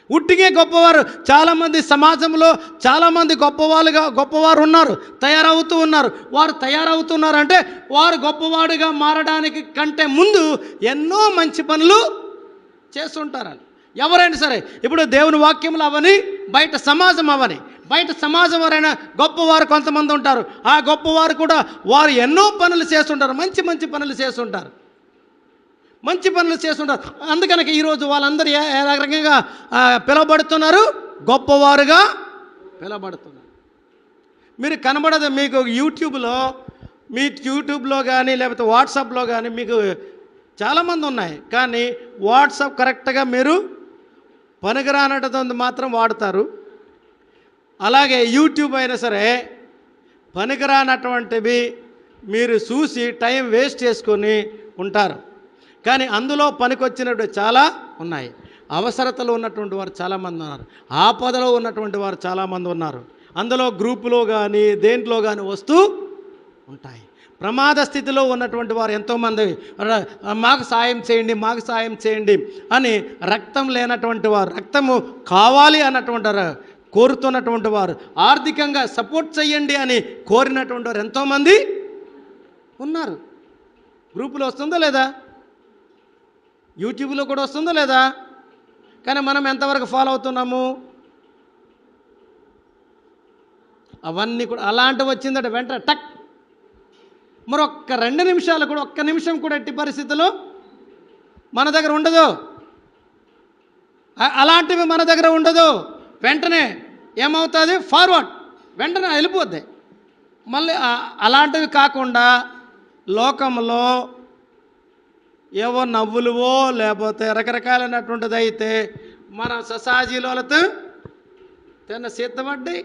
ఉట్టిగే గొప్పవారు చాలామంది సమాజంలో చాలామంది గొప్పవారు ఉన్నారు, తయారవుతూ ఉన్నారు. వారు తయారవుతున్నారంటే వారు గొప్పవాడుగా మారడానికి కంటే ముందు ఎన్నో మంచి పనులు చేస్తుంటారు. ఎవరైనా సరే, ఇప్పుడు దేవుని వాక్యములు అవని, బయట సమాజం అవని, బయట సమాజం వారైనా గొప్పవారు కొంతమంది ఉంటారు. ఆ గొప్పవారు కూడా వారు ఎన్నో పనులు చేస్తుంటారు, మంచి మంచి పనులు చేస్తుంటారు, మంచి పనులు చేస్తుంటారు. అందుకనక ఈరోజు వాళ్ళందరూ ఏ రకంగా పిలువబడుతున్నారు? గొప్పవారుగా పిలువబడుతున్నారు. మీరు కనబడదు. మీకు యూట్యూబ్లో కానీ లేకపోతే వాట్సాప్లో కానీ మీకు చాలామంది ఉన్నాయి. కానీ వాట్సాప్ కరెక్ట్గా మీరు పనికిరానటువంటి మాత్రం వాడతారు. అలాగే యూట్యూబ్ అయినా సరే పనికిరానటువంటివి మీరు చూసి టైం వేస్ట్ చేసుకొని ఉంటారు. కానీ అందులో పనికొచ్చినట్టు చాలా ఉన్నాయి. అవసరతలో ఉన్నటువంటి వారు చాలామంది ఉన్నారు, ఆపదలో ఉన్నటువంటి వారు చాలామంది ఉన్నారు. అందులో గ్రూపులో కానీ దేంట్లో కానీ వస్తూ ఉంటాయి. ప్రమాద స్థితిలో ఉన్నటువంటి వారు ఎంతోమంది మాకు సాయం చేయండి అని రక్తం లేనటువంటి వారు, రక్తము కావాలి అన్నటువంటి వారు, కోరుతున్నటువంటి వారు, ఆర్థికంగా సపోర్ట్ చేయండి అని కోరినటువంటి వారు ఎంతోమంది ఉన్నారు. గ్రూపులో వస్తుందో లేదా? యూట్యూబ్లో కూడా వస్తుందో లేదా? కానీ మనం ఎంతవరకు ఫాలో అవుతున్నాము? అవన్నీ కూడా అలాంటివి వచ్చిందట వెంట టక్, మరొక్క 2 నిమిషాలు కూడా, ఒక్క నిమిషం కూడా ఎట్టి పరిస్థితుల్లో మన దగ్గర ఉండదు. అలాంటివి మన దగ్గర ఉండదు. వెంటనే ఏమవుతుంది? ఫార్వర్డ్, వెంటనే వెళ్ళిపోద్ది. మళ్ళీ అలాంటివి కాకుండా లోకంలో ఏవో నవ్వులువో లేకపోతే రకరకాలైనటువంటిది అయితే మనం ససాజీలతో తిన్న సిద్ధపడ్డి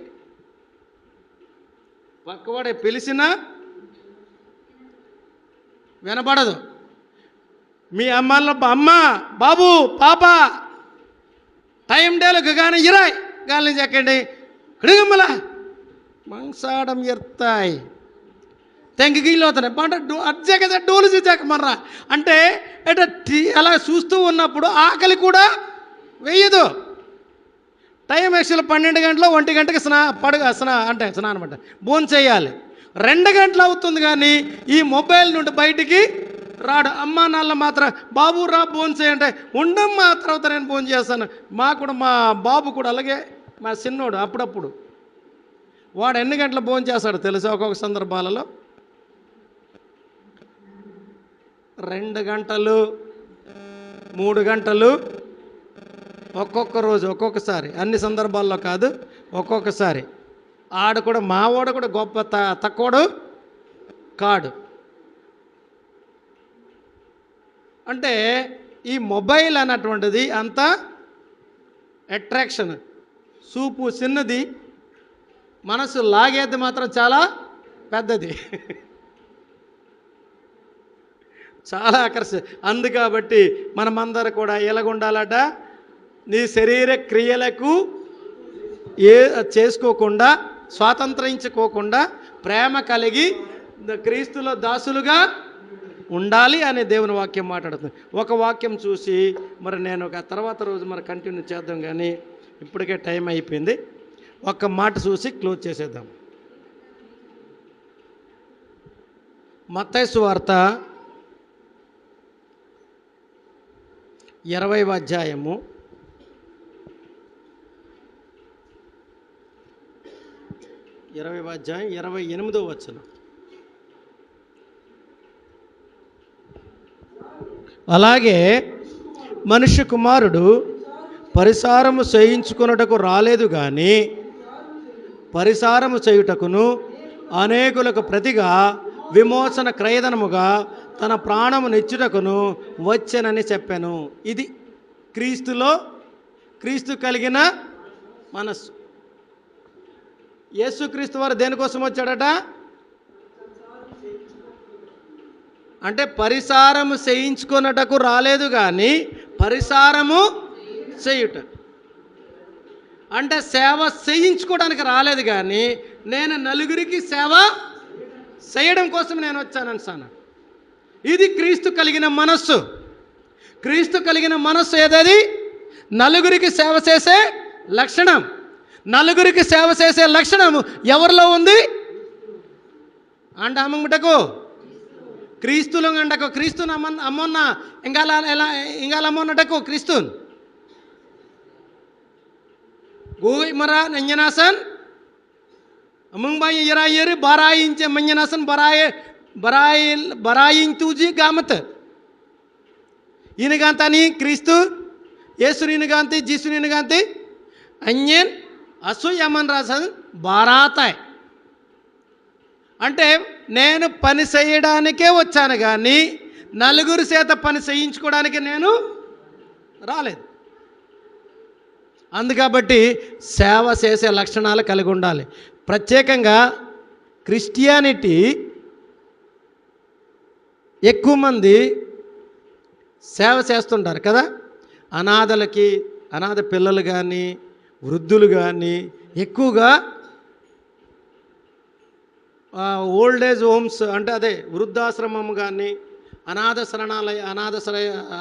పక్కవాడే పిలిచినా వినపడదు. మీ అమ్మ బాబు పాప టైం డేలకు కానీ ఇరాయ్ గాలి చెక్కండి హిడుగుమ్మల మంసాడం ఎర్తాయి తెంగిగిళ్ళు అవుతున్నాయి పంట అర్జే కదా డోలు చూచాక మర్రా అంటే అలా చూస్తూ ఉన్నప్పుడు ఆకలి కూడా వేయదు. టైం యాక్చువల్ 12 గంటలు 1 గంటకి స్నానం అంటే భోజనం చేయాలి. 2 గంటలు అవుతుంది కానీ ఈ మొబైల్ నుండి బయటికి రాడు. అమ్మ నాన్న మాత్రం బాబు రా భోజనం చేయంటే ఉండమ్మా తర్వాత నేను భోజనం చేస్తాను. మా బాబు కూడా అలాగే, మా చిన్నోడు అప్పుడప్పుడు వాడు ఎన్ని గంటలు భోజనం చేస్తాడు తెలుసా? ఒక్కొక్క సందర్భాలలో 2 గంటలు 3 గంటలు, ఒక్కొక్క రోజు ఒక్కొక్కసారి, అన్ని సందర్భాల్లో కాదు, ఒక్కొక్కసారి. ఆడు కూడా మావాడు కూడా గొప్ప తక్కువడు కాడు. అంటే ఈ మొబైల్ అన్నటువంటిది అంత అట్రాక్షన్, చూపు చిన్నది, మనసు లాగేది మాత్రం చాలా పెద్దది, చాలా అందుకాబట్టి మనమందరూ కూడా ఎలాగుండాలట? నీ శరీర క్రియలకు చేసుకోకుండా, స్వాతంత్రించుకోకుండా ప్రేమ కలిగి క్రీస్తులో దాసులుగా ఉండాలి అనే దేవుని వాక్యం మాట్లాడుతుంది. ఒక వాక్యం చూసి మరి నేను తర్వాత రోజు మరి కంటిన్యూ చేద్దాం, కానీ ఇప్పటికే టైం అయిపోయింది. ఒక్క మాట చూసి క్లోజ్ చేసేద్దాం. మత్తయి సువార్త 20వ అధ్యాయము 28వ వచనం. అలాగే మనుష్య కుమారుడు పరిసారము చేయించుకొనుటకు రాలేదు కానీ పరిసారము చేయుటకును అనేకులకు ప్రతిగా విమోచన క్రయధనముగా తన ప్రాణము నిచ్చుటకును వచ్చెనని చెప్పాను. ఇది క్రీస్తు కలిగిన మనస్సు. యేసుక్రీస్తు వారు దేనికోసం వచ్చాడట? అంటే పరిసారము చేయించుకొనుటకు రాలేదు కానీ పరిసారము చేయుట. అంటే సేవ చేయించుకోవడానికి రాలేదు కానీ నేను నలుగురికి సేవ చేయడం కోసం నేను వచ్చానని సార్. ఇది క్రీస్తు కలిగిన మనస్సు. క్రీస్తు కలిగిన మనస్సు ఏదది? నలుగురికి సేవ చేసే లక్షణం. నలుగురికి సేవ చేసే లక్షణం ఎవరిలో ఉంది? అంట అమ్ముటకు క్రీస్తులు అంటకు క్రీస్తుని అమ్మొన్న ఇంగాల అమ్మొన్నటకు క్రీస్తున్ గోయ్ మరా నంజనాసన్ అమ్మంగ్ బాయి ఇరాయరు బరాయించే మంజనాసన్ బరాయింతుజీ గామత్ ఈయనగాంతని క్రీస్తు యేసునిగాంతి జీసునిగాంతి అన్యన్ అసూయమన్ రాసన్ బారాతాయ్. అంటే నేను పని చేయడానికే వచ్చాను కానీ నలుగురు చేత పని చేయించుకోవడానికి నేను రాలేదు. అందుకబట్టి సేవ చేసే లక్షణాలు కలిగి ఉండాలి. ప్రత్యేకంగా క్రిస్టియానిటీ ఎక్కువ మంది సేవ చేస్తుంటారు కదా. అనాథలకి, అనాథ పిల్లలు కానీ వృద్ధులు కానీ ఎక్కువగా ఓల్డ్ ఏజ్ హోమ్స్ అంటే అదే వృద్ధాశ్రమం కానీ అనాథ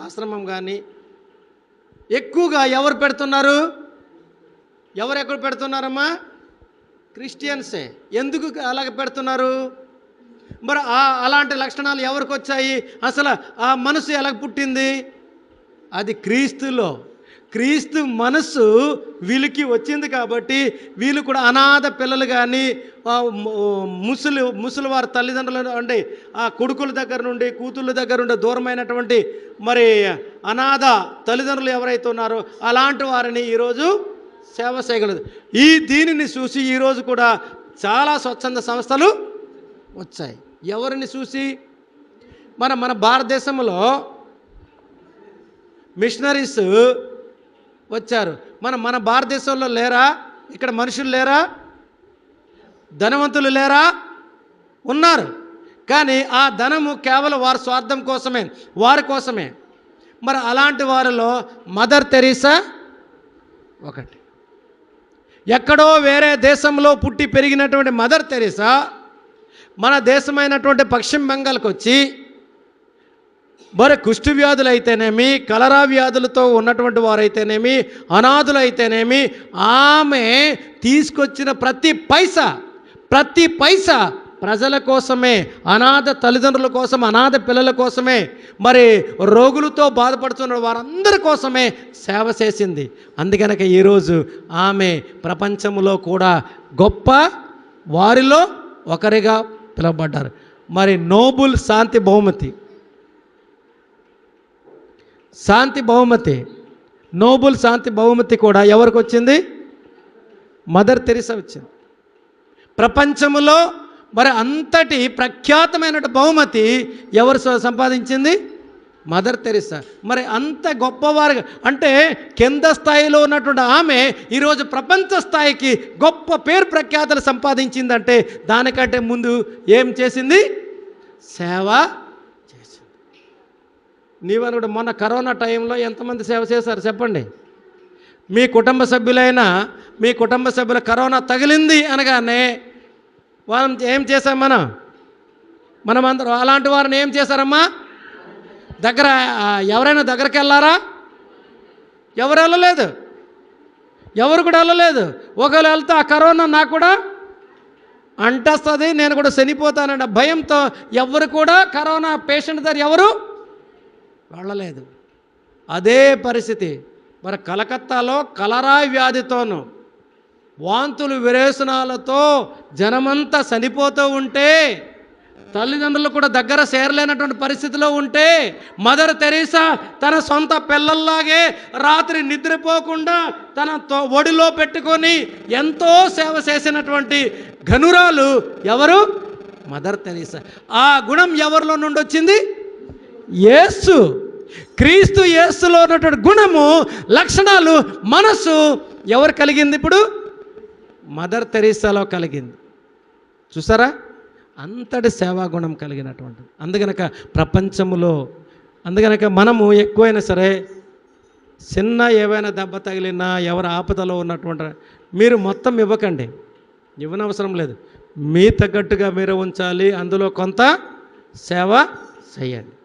ఆశ్రమం కానీ ఎక్కువగా ఎవరు పెడుతున్నారు? ఎక్కడ పెడుతున్నారమ్మా? క్రిస్టియన్సే. ఎందుకు అలాగ పెడుతున్నారు? మరి అలాంటి లక్షణాలు ఎవరికి వచ్చాయి? అసలు ఆ మనసు ఎలా పుట్టింది? అది క్రీస్తులో. క్రీస్తు మనస్సు వీళ్ళకి వచ్చింది కాబట్టి వీళ్ళు కూడా అనాథ పిల్లలు కానీ ముసలి వారి తల్లిదండ్రులు అంటే ఆ కొడుకుల దగ్గర నుండి కూతుళ్ళ దగ్గర నుండి దూరమైనటువంటి మరి అనాథ తల్లిదండ్రులు ఎవరైతే ఉన్నారో అలాంటి వారిని ఈరోజు సేవ చేయగలదు. దీనిని చూసి ఈరోజు కూడా చాలా స్వచ్ఛంద సంస్థలు వచ్చాయి. ఎవరిని చూసి? మన భారతదేశంలో మిషనరీస్ వచ్చారు. మన భారతదేశంలో లేరా? ఇక్కడ మనుషులు లేరా? ధనవంతులు లేరా? ఉన్నారు. కానీ ఆ ధనము కేవలం వారి స్వార్థం కోసమే, వారి కోసమే. మరి అలాంటి వారిలో మదర్ తెరీసా ఒకటి. ఎక్కడో వేరే దేశంలో పుట్టి పెరిగినటువంటి మదర్ తెరీసా మన దేశమైనటువంటి పశ్చిమ బెంగాల్కి వచ్చి మరి కుష్టు వ్యాధులు అయితేనేమి, కలరా వ్యాధులతో ఉన్నటువంటి వారైతేనేమి, అనాథులు అయితేనేమి ఆమె తీసుకొచ్చిన ప్రతి పైసా ప్రజల కోసమే, అనాథ తల్లిదండ్రుల కోసం, అనాథ పిల్లల కోసమే, మరి రోగులతో బాధపడుతున్న వారందరి కోసమే సేవ చేసింది. అందుకనక ఈరోజు ఆమె ప్రపంచంలో కూడా గొప్ప వారిలో ఒకరిగా పిలువబడ్డారు. మరి నోబుల్ శాంతి బహుమతి నోబుల్ శాంతి బహుమతి కూడా ఎవరికి వచ్చింది? మదర్ తెరీసా వచ్చింది. ప్రపంచంలో మరి అంతటి ప్రఖ్యాతమైన బహుమతి ఎవరు సంపాదించింది? Mother Teresa. మరి అంత గొప్పవారు అంటే కింద స్థాయిలో ఉన్నటువంటి ఆమె ఈరోజు ప్రపంచ స్థాయికి గొప్ప పేరు ప్రఖ్యాతలు సంపాదించిందంటే దానికంటే ముందు ఏం చేసింది? సేవ చేసింది. నీవని కూడా మొన్న కరోనా టైంలో ఎంతమంది సేవ చేశారు చెప్పండి? మీ కుటుంబ సభ్యుల కరోనా తగిలింది అనగానే వాళ్ళని ఏం చేశాం? మనమందరం అలాంటి వారిని ఏం చేశారమ్మా? ఎవరైనా దగ్గరికి వెళ్ళారా? ఎవరు వెళ్ళలేదు. ఎవరు కూడా వెళ్ళలేదు. ఒకవేళ వెళ్తే ఆ కరోనా నాకు కూడా అంటేస్తుంది, నేను కూడా చనిపోతానన్న భయంతో ఎవరు కూడా కరోనా పేషెంట్ దగ్గర ఎవరు వెళ్ళలేదు. అదే పరిస్థితి మరి కలకత్తాలో కలరా వ్యాధితోనూ వాంతులు విరేచనాలతో జనమంతా చనిపోతూ ఉంటే, తల్లిదండ్రులు కూడా దగ్గర చేరలేనటువంటి పరిస్థితిలో ఉంటే మదర్ తెరీసా తన సొంత పిల్లల్లాగే రాత్రి నిద్రపోకుండా తన ఒడిలో పెట్టుకొని ఎంతో సేవ చేసినటువంటి ఘనురాలు ఎవరు? Mother Teresa. ఆ గుణం ఎవరిలో నుండి వచ్చింది? యేసు. క్రీస్తు యేసులో ఉన్నటువంటి గుణము, లక్షణాలు, మనసు ఎవరు కలిగింది? ఇప్పుడు మదర్ తెరీసాలో కలిగింది. చూసారా? అంతటి సేవాగుణం కలిగినటువంటిది. అందుకనక ప్రపంచములో అందుకనక మనము ఎక్కువైనా సరే చిన్న ఏవైనా దెబ్బ తగిలినా ఎవరు ఆపదలో ఉన్నటువంటి మీరు మొత్తం ఇవ్వకండి, ఇవ్వనవసరం లేదు. మీ తగ్గట్టుగా మీరు ఉంచాలి, అందులో కొంత సేవ చేయండి.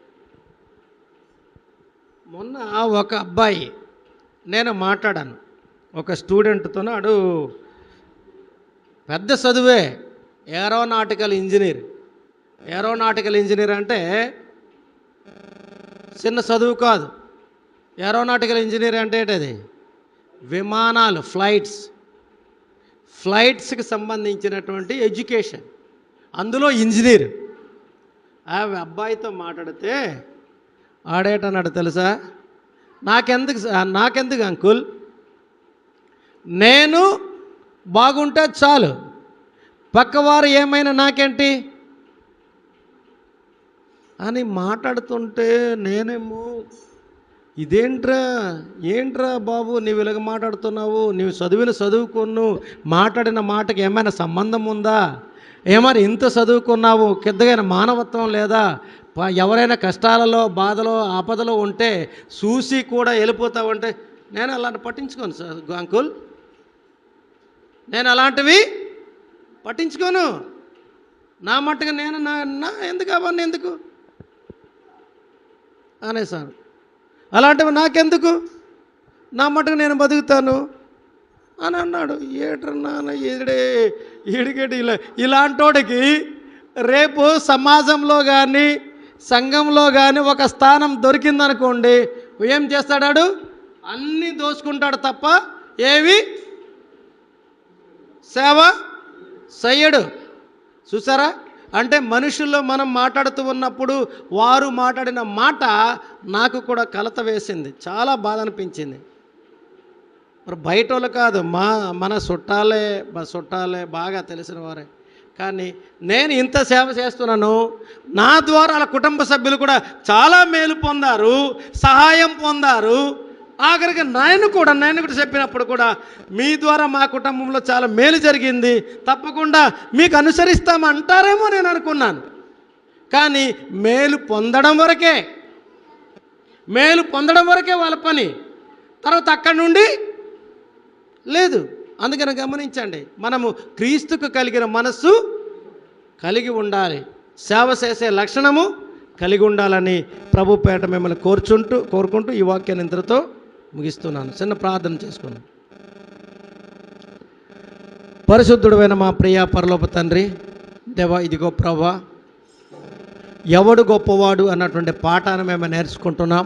మొన్న ఒక అబ్బాయి నేను మాట్లాడాను ఒక స్టూడెంట్తో, అడు పెద్ద చదువే, ఏరోనాటికల్ ఇంజనీర్ అంటే చిన్న చదువు కాదు. ఏరోనాటికల్ ఇంజనీర్ అంటే ఏంటది? విమానాలు, ఫ్లైట్స్కి సంబంధించినటువంటి ఎడ్యుకేషన్, అందులో ఇంజనీర్. ఆ అబ్బాయితో మాట్లాడితే ఆడేటన్నాడు తెలుసా, నాకెందుకు అంకుల్, నేను బాగుంటే చాలు, పక్కవారు ఏమైనా నాకేంటి అని మాట్లాడుతుంటే నేనేమో ఏంట్రా బాబు నీవు ఇలాగ మాట్లాడుతున్నావు, నీవు చదువుకున్నావు, మాట్లాడిన మాటకి ఏమైనా సంబంధం ఉందా, ఏమైనా ఇంత చదువుకున్నావు, కిద్దగైన మానవత్వం లేదా, ఎవరైనా కష్టాలలో బాధలో ఆపదలో ఉంటే చూసి కూడా వెళ్ళిపోతావంటే నేను అలాంటి పట్టించుకోను సార్ అంకుల్, నేను అలాంటివి పట్టించుకోను. నా మట్టుగా నేను నా ఎందుకు అవన్నీ ఎందుకు అనేసాను. అలాంటివి నాకెందుకు, నా మట్టుకు నేను బతుకుతాను అని అన్నాడు. ఏట్రా నాన్న ఈడికేటి ఇలాంటోడికి రేపు సమాజంలో కానీ సంఘంలో కానీ ఒక స్థానం దొరికిందనుకోండి, ఏం చేస్తాడాడు? అన్నీ దోచుకుంటాడు తప్ప ఏవి సేవ చెయ్యడు. చూసారా? అంటే మనుషుల్లో మనం మాట్లాడుతూ ఉన్నప్పుడు వారు మాట్లాడిన మాట నాకు కూడా కలత వేసింది, చాలా బాధ అనిపించింది. మరి బయట వాళ్ళు కాదు, మన చుట్టాలే బాగా తెలిసిన వారే. కానీ నేను ఇంత సేవ చేస్తున్నాను, నా ద్వారా వాళ్ళ కుటుంబ సభ్యులు కూడా చాలా మేలు పొందారు, సహాయం పొందారు. ఆఖరికి నేను కూడా చెప్పినప్పుడు కూడా మీ ద్వారా మా కుటుంబంలో చాలా మేలు జరిగింది, తప్పకుండా మీకు అనుసరిస్తామంటారేమో నేను అనుకున్నాను. కానీ మేలు పొందడం వరకే వాళ్ళ పని, తర్వాత అక్కడి నుండి లేదు. అందుకని గమనించండి, మనము క్రీస్తుకు కలిగిన మనస్సు కలిగి ఉండాలి, సేవ చేసే లక్షణము కలిగి ఉండాలని ప్రభు పేట మిమ్మల్ని కోరుకుంటూ ఈ వాక్యాన్ని ఇంతటితో ముగిస్తున్నాను. చిన్న ప్రార్థన చేసుకున్నాను. పరిశుద్ధుడైన మా ప్రియ పరలోక తండ్రి దేవా, ఇదిగో ప్రభా, ఎవడు గొప్పవాడు అన్నటువంటి పాఠాన్ని మేము నేర్చుకుంటున్నాం.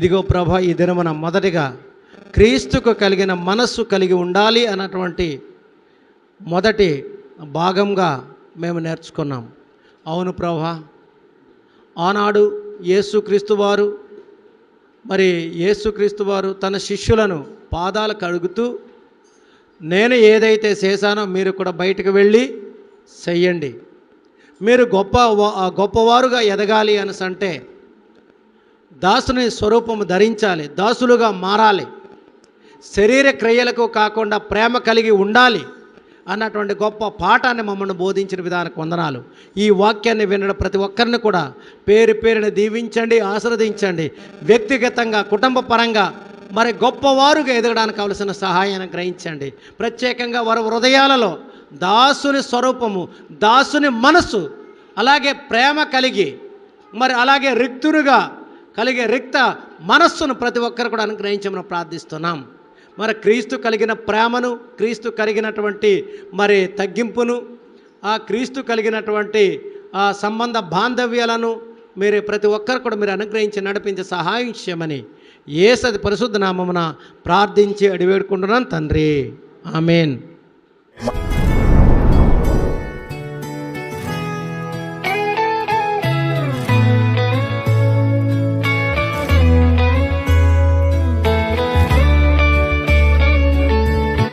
ఇదిగో ప్రభా, ఈ దినమున మొదటిగా క్రీస్తుకు కలిగిన మనస్సు కలిగి ఉండాలి అన్నటువంటి మొదటి భాగంగా మేము నేర్చుకున్నాం. అవును ప్రభా, ఆనాడు యేసుక్రీస్తు వారు తన శిష్యులను పాదాలు కడుగుతూ, నేను ఏదైతే చేశానో మీరు కూడా బయటకు వెళ్ళి చెయ్యండి, మీరు గొప్పవారుగా ఎదగాలి అంటే దాసుని స్వరూపము ధరించాలి, దాసులుగా మారాలి, శరీర క్రియలకు కాకుండా ప్రేమ కలిగి ఉండాలి అన్నటువంటి గొప్ప పాఠాన్ని మమ్మల్ని బోధించిన విధానానికి వందనాలు. ఈ వాక్యాన్ని వినడం ప్రతి ఒక్కరిని కూడా పేరుని దీవించండి, ఆశీర్వదించండి. వ్యక్తిగతంగా, కుటుంబ పరంగా మరి గొప్పవారుగా ఎదగడానికి కావలసిన సహాయాన్ని గ్రహించండి. ప్రత్యేకంగా వారి హృదయాలలో దాసుని స్వరూపము, దాసుని మనస్సు, అలాగే ప్రేమ కలిగి మరి అలాగే రిక్తునిగా కలిగే రిక్త మనస్సును ప్రతి ఒక్కరు కూడా అనుగ్రహించమని ప్రార్థిస్తున్నాం. మరి క్రీస్తు కలిగిన ప్రేమను, క్రీస్తు కలిగినటువంటి మరి తగ్గింపును, ఆ క్రీస్తు కలిగినటువంటి ఆ సంబంధ బాంధవ్యాలను మీరు ప్రతి ఒక్కరు కూడా మీరు అనుగ్రహించి నడిపించే సహాయం చేయమని యేసు పరిశుద్ధ నామమున ప్రార్థించి అడివేడుకుంటున్నాను తండ్రి. ఆమేన్.